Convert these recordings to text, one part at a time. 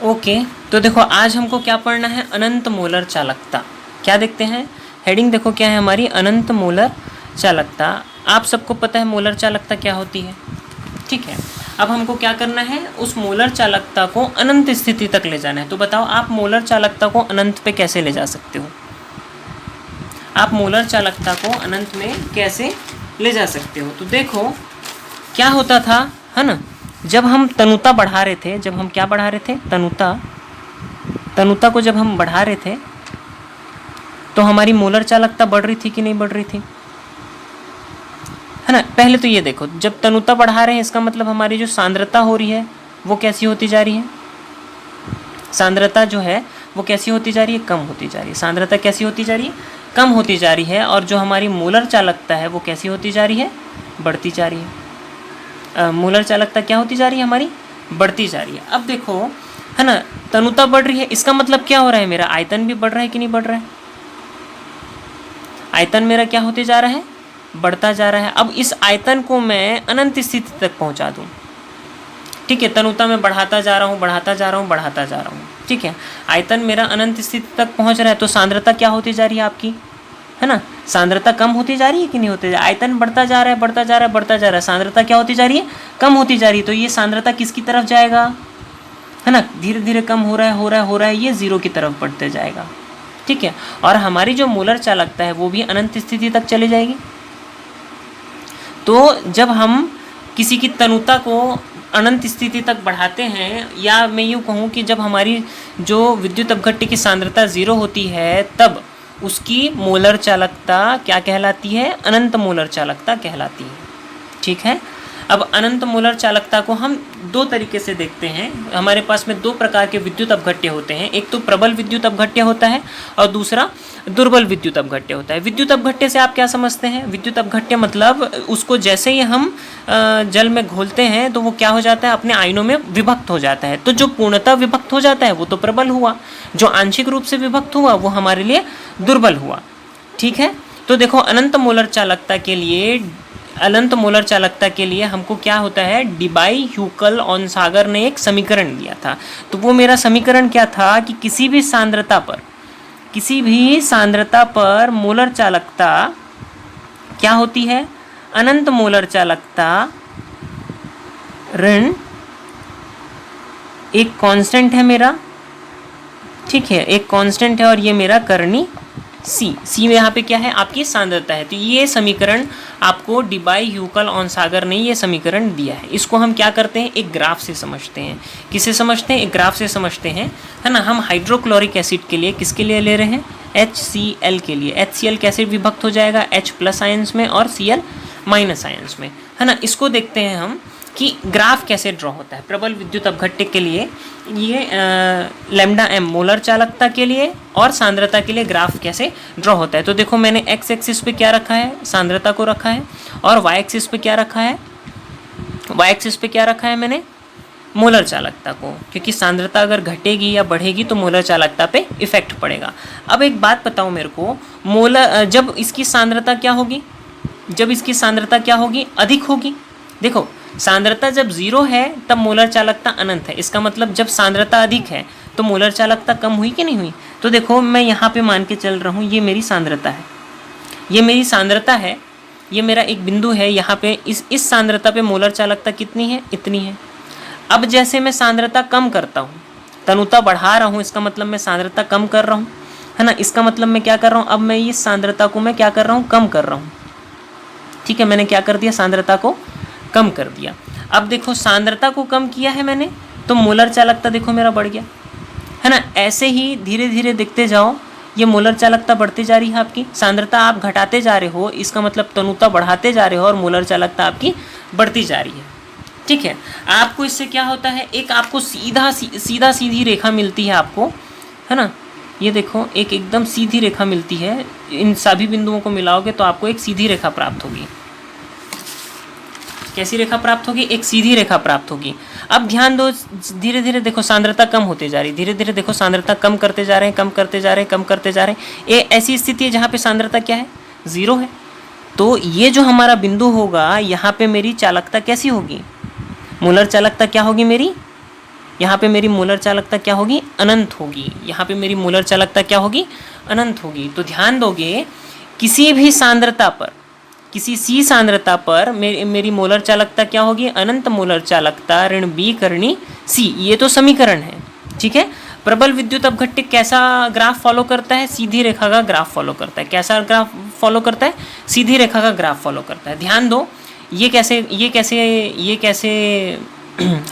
Okay, तो देखो आज हमको क्या पढ़ना है, अनंत मोलर चालकता। क्या देखते हैं, हेडिंग देखो क्या है हमारी, अनंत मोलर चालकता। आप सबको पता है मोलर चालकता क्या होती है, ठीक है। अब हमको क्या करना है, उस मोलर चालकता को अनंत स्थिति तक ले जाना है। तो बताओ आप मोलर चालकता को अनंत पे कैसे ले जा सकते हो, आप मोलर चालकता को अनंत में कैसे ले जा सकते हो। तो देखो क्या होता था, है ना, जब हम तनुता बढ़ा रहे थे, जब हम क्या बढ़ा रहे थे, तनुता को जब हम बढ़ा रहे थे तो हमारी मोलर चालकता बढ़ रही थी कि नहीं बढ़ रही थी, है ना। पहले तो ये देखो, जब तनुता बढ़ा रहे हैं इसका मतलब हमारी जो सांद्रता हो रही है वो कैसी होती जा रही है, सांद्रता जो है वो कैसी होती जा रही है, कम होती जा रही है। सांद्रता कैसी होती जा रही है, कम होती जा रही है। और जो हमारी मोलर चालकता है वो कैसी होती जा रही है, बढ़ती जा रही है। मोलर चालकता क्या होती जा रही है हमारी, बढ़ती जा रही है। अब देखो, है ना, तनुता बढ़ रही है, इसका मतलब क्या हो रहा है, मेरा आयतन भी बढ़ रहा है कि नहीं बढ़ रहा है, आयतन मेरा क्या होते जा रहा है, बढ़ता जा रहा है। अब इस आयतन को मैं अनंत स्थिति तक पहुंचा दूं, ठीक है, तनुता में बढ़ाता जा रहा हूँ, बढ़ाता जा रहा हूँ, बढ़ाता जा रहा हूँ, ठीक है, आयतन मेरा अनंत स्थिति तक पहुंच रहा है। तो सांद्रता क्या होती जा रही है आपकी, है ना, सांद्रता कम होती जा रही है कि नहीं होती, आयतन बढ़ता जा रहा है, बढ़ता जा रहा है, बढ़ता जा रहा है, सांद्रता क्या होती जा रही है, कम होती जा रही है। तो ये सांद्रता किसकी तरफ जाएगा, है ना, धीरे धीरे कम हो रहा है, हो रहा है, हो रहा है, ये जीरो की तरफ बढ़ते जाएगा, ठीक है। और हमारी जो मोलर चालकता है वो भी अनंत स्थिति तक चली जाएगी। तो जब हम किसी की तनुता को अनंत स्थिति तक बढ़ाते हैं, या मैं यूँ कहूँ कि जब हमारी जो विद्युत अपघट्य की सांद्रता ज़ीरो होती है तब उसकी मोलर चालकता क्या कहलाती है, अनंत मोलर चालकता कहलाती है, ठीक है। अब अनंत मोलर चालकता को हम दो तरीके से देखते हैं। हमारे पास में दो प्रकार के विद्युत अपघट्य होते हैं, एक तो प्रबल विद्युत अपघट्य होता है और दूसरा दुर्बल विद्युत अपघट्य होता है। विद्युत अपघट्य से आप क्या समझते हैं, विद्युत अपघट्य मतलब उसको जैसे ही हम जल में घोलते हैं तो वो क्या हो जाता है, अपने आयनों में विभक्त हो जाता है। तो जो पूर्णतः विभक्त हो जाता है वो तो प्रबल हुआ, जो आंशिक रूप से विभक्त हुआ वो हमारे लिए दुर्बल हुआ, ठीक है। तो देखो अनंत मोलर चालकता के लिए, अनंत मोलर चालकता के लिए हमको क्या होता है, डिबाई ह्यूकल ऑनसागर ने एक समीकरण दिया था। तो वो मेरा समीकरण क्या था कि किसी भी सांद्रता पर मोलर चालकता क्या होती है, अनंत मोलर चालकता ऋण एक कांस्टेंट है मेरा, ठीक है, एक कांस्टेंट है और ये मेरा करनी सी में यहाँ पे क्या है, आपकी सांद्रता है। तो ये समीकरण आपको डिबाई ह्यूकल ऑनसागर ने ये समीकरण दिया है। इसको हम क्या करते हैं, एक ग्राफ से समझते हैं। किसे समझते हैं, एक ग्राफ से समझते हैं, है ना। हम हाइड्रोक्लोरिक एसिड के लिए किसके लिए ले रहे हैं, HCl के लिए। HCl कैसे विभक्त हो जाएगा, H प्लस आयंस में और Cl माइनस आयंस में, है ना। इसको देखते हैं हम कि ग्राफ कैसे ड्रॉ होता है। प्रबल विद्युत अपघट्य के लिए ये लैम्डा एम मोलर चालकता के लिए और सांद्रता के लिए ग्राफ कैसे ड्रॉ होता है। तो देखो मैंने एक्स एक्सिस पे क्या रखा है, सांद्रता को रखा है, और वाई एक्सिस पे क्या रखा है, वाई एक्सिस पे क्या रखा है मैंने, मोलर चालकता को, क्योंकि सांद्रता अगर घटेगी या बढ़ेगी तो मोलर चालकता पे इफेक्ट पड़ेगा। अब एक बात बताओ मेरे को, मोलर जब इसकी सांद्रता क्या होगी, जब इसकी सांद्रता क्या होगी, अधिक होगी। देखो सांद्रता जब जीरो है तब मोलर चालकता अनंत है, इसका मतलब जब सांद्रता अधिक है तो मोलर चालकता कम हुई कि नहीं हुई। तो देखो मैं यहाँ पे मान के चल रहा हूँ, ये मेरी सांद्रता है, ये मेरी सांद्रता है, ये मेरा एक बिंदु है, यहाँ पे इस सांद्रता पे मोलर चालकता कितनी है, इतनी है। अब जैसे मैं सांद्रता कम करता हूँ, तनुता बढ़ा रहा हूँ, इसका मतलब मैं सांद्रता कम कर रहा हूँ, है ना। इसका मतलब मैं क्या कर रहा हूँ, अब मैं इस सांद्रता को मैं क्या कर रहा हूँ, कम कर रहा हूँ, ठीक है। मैंने क्या कर दिया, सांद्रता को कम कर दिया। अब देखो सांद्रता को कम किया है मैंने तो मोलर चालकता देखो मेरा बढ़ गया, है ना। ऐसे ही धीरे धीरे देखते जाओ, ये मोलर चालकता बढ़ती जा रही है आपकी, सांद्रता आप घटाते जा रहे हो, इसका मतलब तनुता बढ़ाते जा रहे हो और मोलर चालकता आपकी बढ़ती जा रही है, ठीक है। आपको इससे क्या होता है, एक आपको सीधी रेखा मिलती है आपको, है ना। ये देखो एक एकदम सीधी रेखा मिलती है, इन सभी बिंदुओं को मिलाओगे तो आपको एक सीधी रेखा प्राप्त होगी। कैसी रेखा प्राप्त होगी, एक सीधी रेखा प्राप्त होगी। अब ध्यान दो, धीरे धीरे देखो सांद्रता कम होते जा रही, धीरे धीरे देखो सांद्रता कम करते जा रहे हैं, कम करते जा रहे हैं, कम करते जा रहे हैं। ये ऐसी स्थिति है जहाँ पे सांद्रता क्या है, जीरो है। तो ये जो हमारा बिंदु होगा, यहाँ पे मेरी चालकता कैसी होगी, मोलर चालकता क्या होगी मेरी, यहाँ पे मेरी मोलर चालकता क्या होगी, अनंत होगी। यहाँ पे मेरी मोलर चालकता क्या होगी, अनंत होगी। तो ध्यान दोगे किसी भी सांद्रता पर, किसी सी सांद्रता पर मेरी मोलर चालकता क्या होगी, अनंत मोलर चालकता ऋण बी करनी सी। ये तो समीकरण है, ठीक है। प्रबल विद्युत अपघट्य कैसा ग्राफ फॉलो करता है, सीधी रेखा का ग्राफ फॉलो करता है। कैसा ग्राफ फॉलो करता है, सीधी रेखा का ग्राफ फॉलो करता है। ध्यान दो ये कैसे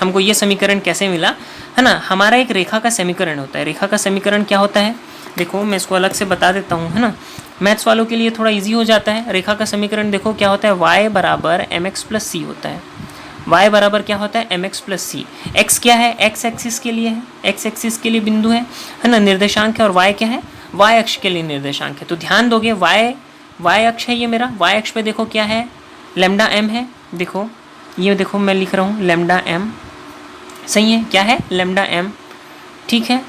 हमको ये समीकरण कैसे मिला, है ना। हमारा एक रेखा का समीकरण होता है। रेखा का समीकरण क्या होता है, देखो मैं इसको अलग से बता देता हूँ, है ना। मैथ्स वालों के लिए थोड़ा इजी हो जाता है। रेखा का समीकरण देखो क्या होता है, y बराबर mx प्लस सी होता है। y बराबर क्या होता है, mx प्लस सी। x क्या है, x एक्सिस के लिए है, x एक्सिस के लिए बिंदु है ना, निर्देशांक है। और y क्या है, y अक्ष के लिए निर्देशांक है। तो ध्यान दोगे y अक्ष है ये मेरा, y अक्ष पे देखो क्या है, लैम्डा m है। देखो ये देखो मैं लिख रहा हूँ लैम्डा m, सही है, क्या है, लैम्डा m, ठीक है।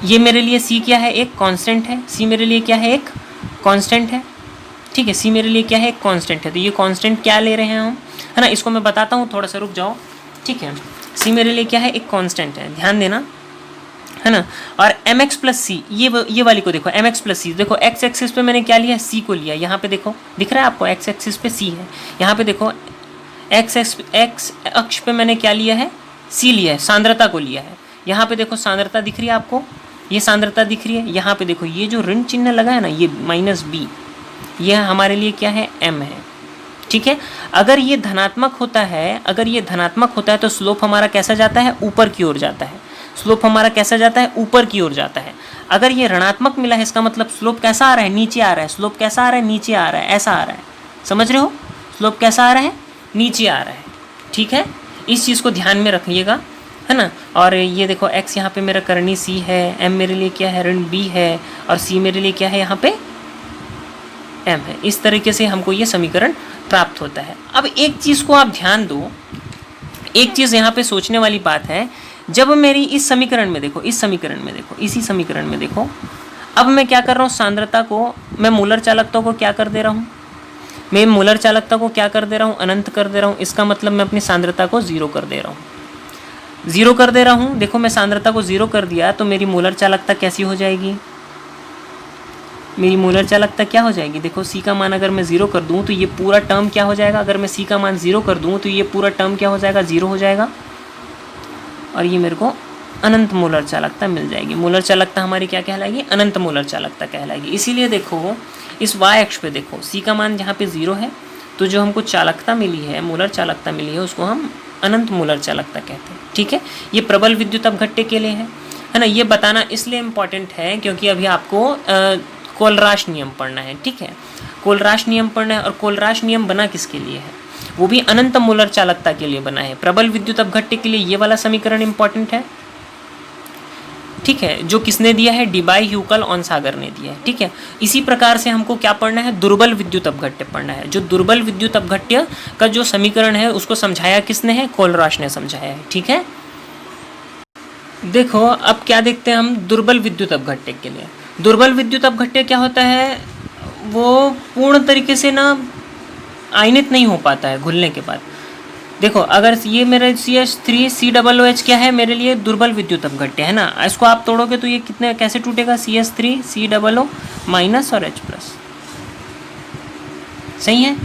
ये मेरे लिए c क्या है, एक कांस्टेंट है। c मेरे लिए क्या है, एक कांस्टेंट है, ठीक है। c मेरे लिए क्या है, एक कांस्टेंट है। तो ये कांस्टेंट क्या ले रहे हैं हम, है ना, इसको मैं बताता हूँ, थोड़ा सा रुक जाओ, ठीक है। c मेरे लिए क्या है, एक कांस्टेंट है, ध्यान देना, है ना। और mx प्लस सी, ये वाली को देखो, mx प्लस सी देखो, x एक्सिस पे मैंने क्या लिया, c को लिया। यहाँ पे देखो दिख रहा है आपको, x एक्सिस पे c है। यहाँ पे देखो x अक्ष पे मैंने क्या लिया है, c लिया है, सांद्रता को लिया है। यहाँ पे देखो सांद्रता दिख रही है आपको, ये सांद्रता दिख रही है। यहाँ पे देखो ये जो ऋण चिन्ह लगा है ना, ये -b, यह हमारे लिए क्या है, m है, ठीक है। अगर ये धनात्मक होता है, तो स्लोप हमारा कैसा जाता है, ऊपर की ओर जाता है। स्लोप हमारा कैसा जाता है, ऊपर की ओर जाता है। अगर ये ऋणात्मक मिला है, इसका मतलब स्लोप कैसा आ रहा है, नीचे आ रहा है। स्लोप कैसा आ रहा है, नीचे आ रहा है, ऐसा आ रहा है, समझ रहे हो। स्लोप कैसा आ रहा है, नीचे आ रहा है, ठीक है। इस चीज़ को ध्यान में रखिएगा, है ना। और ये देखो x यहाँ पे मेरा करनी c है, m मेरे लिए क्या है, ऋण b है, और c मेरे लिए क्या है, यहाँ पे m है। इस तरीके से हमको ये समीकरण प्राप्त होता है। अब एक चीज़ को आप ध्यान दो, एक चीज़ यहाँ पे सोचने वाली बात है। जब मेरी इस समीकरण में देखो, इसी समीकरण में देखो, अब मैं क्या कर रहा हूँ, सांद्रता को, मैं मोलर चालकता को क्या कर दे रहा हूँ, अनंत कर दे रहा हूँ। इसका मतलब मैं अपनी सांद्रता को 0 कर दे रहा हूँ, देखो मैं सांद्रता को 0 कर दिया, तो मेरी मोलर चालकता कैसी हो जाएगी, मेरी मोलर चालकता क्या हो जाएगी, देखो c का मान अगर मैं 0 कर दूँ तो ये पूरा टर्म क्या हो जाएगा, अगर मैं c का मान 0 कर दूँ तो ये पूरा टर्म क्या हो जाएगा, 0 हो जाएगा, और ये मेरे को अनंत मोलर चालकता मिल जाएगी। मोलर चालकता हमारी क्या कहलाएगी, अनंत मोलर चालकता कहलाएगी। इसीलिए देखो इस y अक्ष पे देखो c का मान जहाँ पे 0 है, तो जो हमको चालकता मिली है, मोलर चालकता मिली है, उसको हम अनंत मोलर चालकता कहते हैं, ठीक है। ये प्रबल विद्युत अपघट्य के लिए है ना। ये बताना इसलिए इम्पॉर्टेंट है क्योंकि अभी आपको कोलराश नियम पढ़ना है, ठीक है। कोलराश नियम पढ़ना है, और कोलराश नियम बना किसके लिए है, वो भी अनंत मोलर चालकता के लिए बना है। प्रबल विद्युत अपघट्य के लिए ये वाला समीकरण इंपॉर्टेंट है, ठीक है, जो किसने दिया है, डिबाई ह्यूकल ऑनसागर ने दिया है, ठीक है। इसी प्रकार से हमको क्या पढ़ना है, दुर्बल विद्युत अपघट्य पढ़ना है। जो दुर्बल विद्युत अपघट्य का जो समीकरण है उसको समझाया किसने है, कोलराश ने समझाया है, ठीक है। देखो अब क्या देखते हैं हम दुर्बल विद्युत अपघट्य के लिए। दुर्बल विद्युत अपघट्य क्या होता है, वो पूर्ण तरीके से ना आयनित नहीं हो पाता है घुलने के बाद। देखो अगर ये मेरा CH3COOH क्या है, मेरे लिए दुर्बल विद्युत अपघट्य है ना। इसको आप तोड़ोगे तो ये कितने कैसे टूटेगा, CH3COO माइनस और H प्लस, सही है।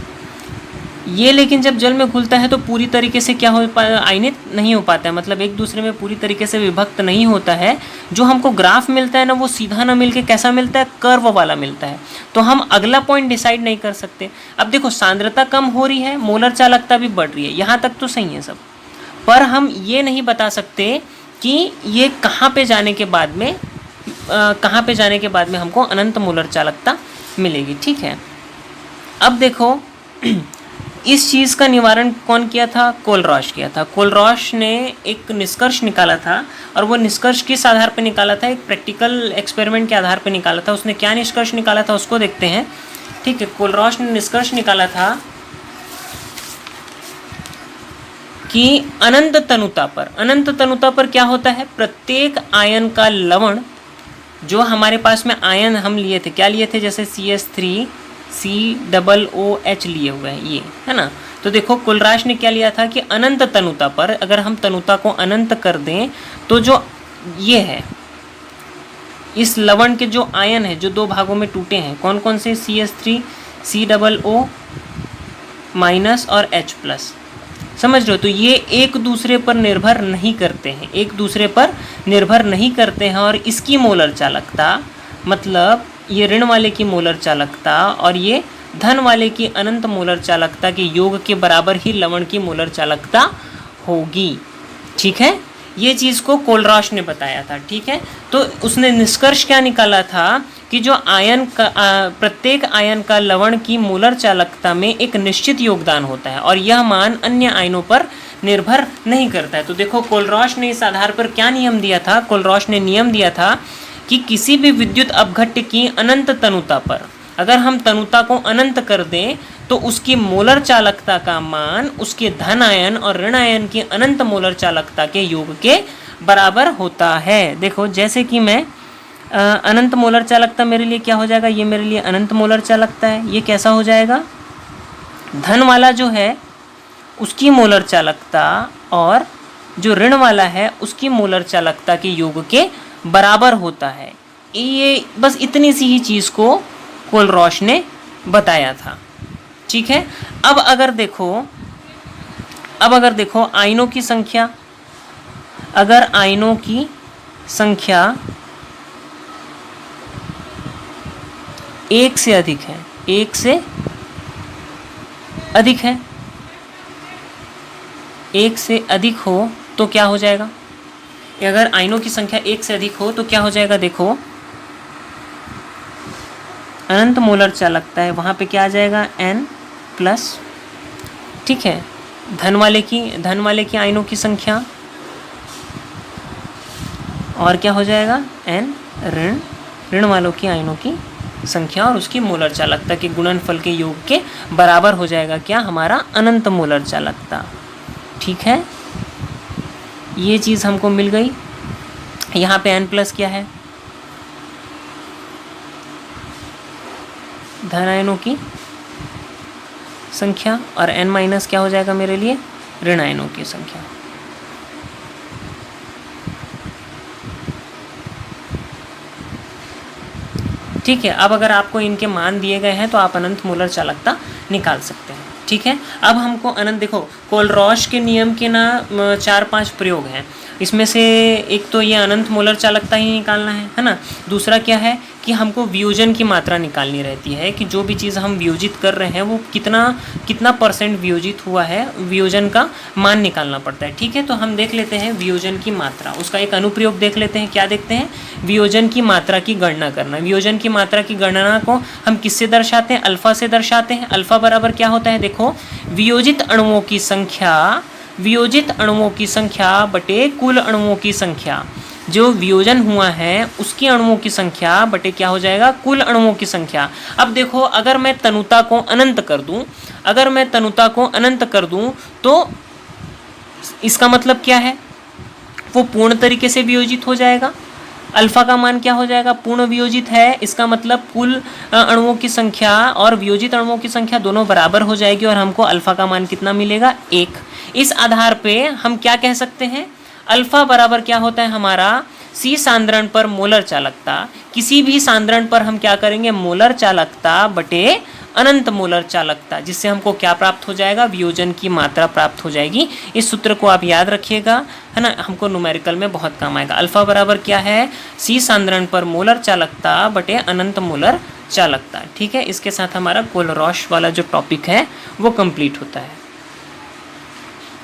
ये लेकिन जब जल में घुलता है तो पूरी तरीके से क्या हो आयनित नहीं हो पाता है, मतलब एक दूसरे में पूरी तरीके से विभक्त नहीं होता है। जो हमको ग्राफ मिलता है ना, वो सीधा ना मिलके कैसा मिलता है, कर्व वाला मिलता है। तो हम अगला पॉइंट डिसाइड नहीं कर सकते। अब देखो सांद्रता कम हो रही है, मोलर चालकता भी बढ़ रही है, यहाँ तक तो सही है सब, पर हम ये नहीं बता सकते कि ये कहाँ पे जाने के बाद में हमको अनंत मोलर चालकता मिलेगी, ठीक है। अब देखो इस चीज़ का निवारण कौन किया था, कोलराश किया था। कोलराश ने एक निष्कर्ष निकाला था, और वो निष्कर्ष किस आधार पर निकाला था, एक प्रैक्टिकल एक्सपेरिमेंट के आधार पर निकाला था। उसने क्या निष्कर्ष निकाला था उसको देखते हैं, ठीक है। कोलराश ने निष्कर्ष निकाला था कि अनंत तनुता पर क्या होता है, प्रत्येक आयन का लवण, जो हमारे पास में आयन हम लिए थे, क्या लिए थे, जैसे CH3 COOH लिए हुए हैं ये, है ना। तो देखो कुलराश ने क्या लिया था कि अनंत तनुता पर अगर हम तनुता को अनंत कर दें तो जो ये है इस लवण के जो आयन है जो दो भागों में टूटे हैं, कौन कौन से, CH3 COO माइनस और H+, समझ रहे हो। तो ये एक दूसरे पर निर्भर नहीं करते हैं, एक दूसरे पर निर्भर नहीं करते हैं। और इसकी मोलर चालकता मतलब ये ऋण वाले की मोलर चालकता और ये धन वाले की अनंत मोलर चालकता के योग के बराबर ही लवण की मोलर चालकता होगी। ठीक है, ये चीज़ को कोलराश ने बताया था। ठीक है, तो उसने निष्कर्ष क्या निकाला था कि जो आयन का प्रत्येक आयन का लवण की मोलर चालकता में एक निश्चित योगदान होता है और यह मान अन्य आयनों पर निर्भर नहीं करता है। तो देखो कोलराश ने इस आधार पर क्या नियम दिया था, कोलराश ने नियम दिया था कि किसी भी विद्युत अपघट्य की अनंत तनुता पर अगर हम तनुता को अनंत कर दें तो उसकी मोलर चालकता का मान उसके धन आयन और ऋण आयन की अनंत मोलर चालकता के योग के बराबर होता है। देखो जैसे कि मैं अनंत मोलर चालकता मेरे लिए क्या हो जाएगा, ये मेरे लिए अनंत मोलर चालकता है, ये कैसा हो जाएगा, धन वाला जो है उसकी मोलर चालकता और जो ऋण वाला है उसकी मोलर चालकता के योग के बराबर होता है। ये बस इतनी सी ही चीज़ को कोलराश ने बताया था। ठीक है, अब अगर देखो आयनों की संख्या, अगर आयनों की संख्या एक से अधिक है, एक से अधिक है, एक से अधिक हो तो क्या हो जाएगा, अगर आयनों की संख्या एक से अधिक हो तो क्या हो जाएगा, देखो अनंत मोलर चालकता है, वहाँ पे क्या आ जाएगा N+। ठीक है, धन वाले की आयनों की संख्या और क्या हो जाएगा N ऋण वालों की आयनों की संख्या और उसकी मोलर चालकता के गुणनफल के योग के बराबर हो जाएगा क्या, हमारा अनंत मोलर चालकता। ठीक है, ये चीज़ हमको मिल गई। यहाँ पे N+ क्या है, धन आयनों की संख्या और N- क्या हो जाएगा मेरे लिए, ऋण आयनों की संख्या। ठीक है, अब अगर आपको इनके मान दिए गए हैं तो आप अनंत मोलर चालकता निकाल सकते हैं। ठीक है, अब हमको अनंत, देखो कोलराश के नियम के ना 4-5 प्रयोग हैं, इसमें से एक तो ये अनंत मोलर चालकता ही निकालना है ना। दूसरा क्या है कि हमको वियोजन की मात्रा निकालनी रहती है कि जो भी चीज़ हम वियोजित कर रहे हैं वो कितना % वियोजित हुआ है, वियोजन का मान निकालना पड़ता है। ठीक है, तो हम देख लेते हैं वियोजन की मात्रा, उसका एक अनुप्रयोग देख लेते हैं। क्या देखते हैं, वियोजन की मात्रा की गणना करना। वियोजन की मात्रा की गणना को हम किससे दर्शाते हैं, अल्फा से दर्शाते हैं। अल्फा बराबर क्या होता है, देखो वियोजित अणुओं की संख्या बटे कुल अणुओं की संख्या, जो वियोजन हुआ है उसकी अणुओं की संख्या बटे क्या हो जाएगा, कुल अणुओं की संख्या। अब देखो अगर मैं तनुता को अनंत कर दूं तो इसका मतलब क्या है, वो पूर्ण तरीके से वियोजित हो जाएगा। अल्फा का मान क्या हो जाएगा, पूर्ण वियोजित है, इसका मतलब कुल अणुओं की संख्या और वियोजित अणुओं की संख्या दोनों बराबर हो जाएगी और हमको अल्फा का मान कितना मिलेगा, 1। इस आधार पे हम क्या कह सकते हैं, अल्फा बराबर क्या होता है हमारा, C सांद्रण पर मोलर चालकता। किसी भी सांद्रण पर हम क्या करेंगे, मोलर चालकता बटे अनंत मोलर चालकता, जिससे हमको क्या प्राप्त हो जाएगा, वियोजन की मात्रा प्राप्त हो जाएगी। इस सूत्र को आप याद रखिएगा, है ना, हमको न्यूमेरिकल में बहुत काम आएगा। अल्फा बराबर क्या है, C सांद्रण पर मोलर चालकता बटे अनंत मोलर चालकता। ठीक है, इसके साथ हमारा कोलराश वाला जो टॉपिक है वो कंप्लीट होता है।